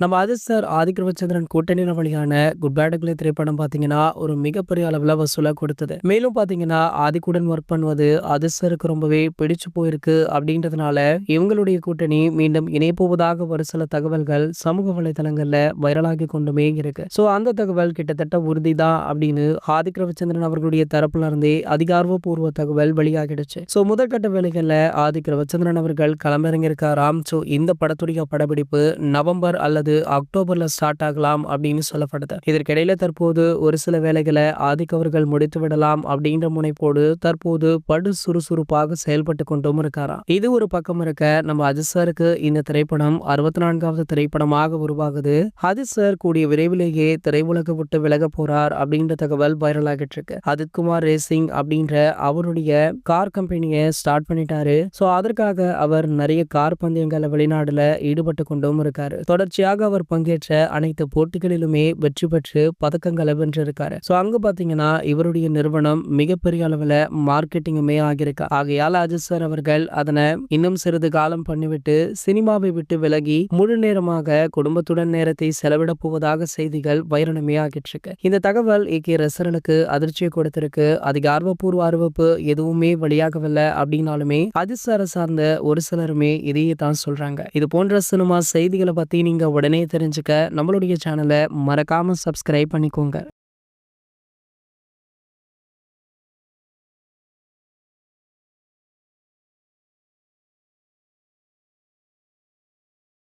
நம்ம அஜித் சார், ஆதிக் ரவிச்சந்திரன் கூட்டணியில வெளியான குட் பேட் அக்லி திரைப்படம் பார்த்தீங்கன்னா, ஒரு மிகப்பெரிய அளவுல வசூல கொடுத்தது. மேலும் பார்த்தீங்கன்னா, ஆதிக்குடன் ஒர்க் பண்ணுவது அஜித் சாருக்கு ரொம்பவே பிடிச்சு போயிருக்கு அப்படின்றதுனால, இவங்களுடைய கூட்டணி மீண்டும் இணையப்போவதாக ஒரு சில தகவல்கள் சமூக வலைதளங்கள்ல வைரலாகி கொண்டுமே இருக்கு. ஸோ அந்த தகவல் கிட்டத்தட்ட உறுதிதான் அப்படின்னு ஆதிக் ரவிச்சந்திரன் அவர்களுடைய தரப்புல இருந்தே அதிகாரப்பூர்வ தகவல் வெளியாகிடுச்சு. ஸோ முதற்கட்ட வேலைகள்ல ஆதிக் ரவிச்சந்திரன் அவர்கள் களமிறங்கியிருக்காராம். ஸோ இந்த படத்துடைய படப்பிடிப்பு நவம்பர் அல்லது அக்டோபர்ல ஸ்டார்ட் ஆகலாம் அப்படின்னு சொல்லப்படுது. இதற்கிடையில தற்போது ஒரு சில வேலைகளை ஆதிக் அவர்கள் முடித்து விடலாம் அப்படின்ற முனைப்போடு தற்போது படு சுறுசுறுப்பாக செயல்பட்டு கொண்டும் இருக்காராம். இது ஒரு பக்கம் இருக்க, நம்ம அஜித் சாருக்கு இந்த திரைப்படம் 64வது திரைப்படமாக உருவாகுது. அஜித் சார் கூடிய விரைவிலேயே திரையுலக விட்டு விலக போறார் அப்படின்ற தகவல் வைரல் ஆகிட்டு இருக்கு. அஜித் குமார் ரேசிங் அப்படின்ற அவருடைய கார் கம்பெனியை ஸ்டார்ட் பண்ணிட்டாரு. ஸோ அதற்காக அவர் நிறைய கார் பந்தயங்கள வெளிநாடுல ஈடுபட்டு கொண்டும் இருக்காரு. தொடர்ச்சியாக அவர் பங்கேற்ற அனைத்து போட்டிகளிலுமே வெற்றி பெற்று பதக்கங்களை வென்றிருக்காரு. ஸோ அங்க பாத்தீங்கன்னா இவருடைய நிறுவனம் மிகப்பெரிய அளவுல மார்க்கெட்டிங்குமே ஆகியிருக்கு. ஆகையால் அஜித் சார் அவர்கள் அதனை இன்னும் சிறிது காலம் பண்ணிவிட்டு சினிமாவை விட்டு விலகி முழு நேரமாக குடும்பத்துடன் நேரத்தை செலவிட போவதாக செய்திகள் வைரலுமே ஆகிட்டு இருக்கு. இந்த தகவல் ஏகே ரசிகர்களுக்கு அதிர்ச்சியை கொடுத்திருக்கு. அதிகாரப்பூர்வ அறிவிப்பு எதுவுமே வெளியாகவில்லை அப்படின்னாலுமே அஜித் சாரை சார்ந்த ஒரு சிலருமே இதையே தான் சொல்றாங்க. இது போன்ற சினிமா செய்திகளை பத்தி நீங்க உடனே தெரிஞ்சுக்க நம்மளுடைய சேனலை மறக்காம சப்ஸ்கிரைப் பண்ணிக்கோங்க.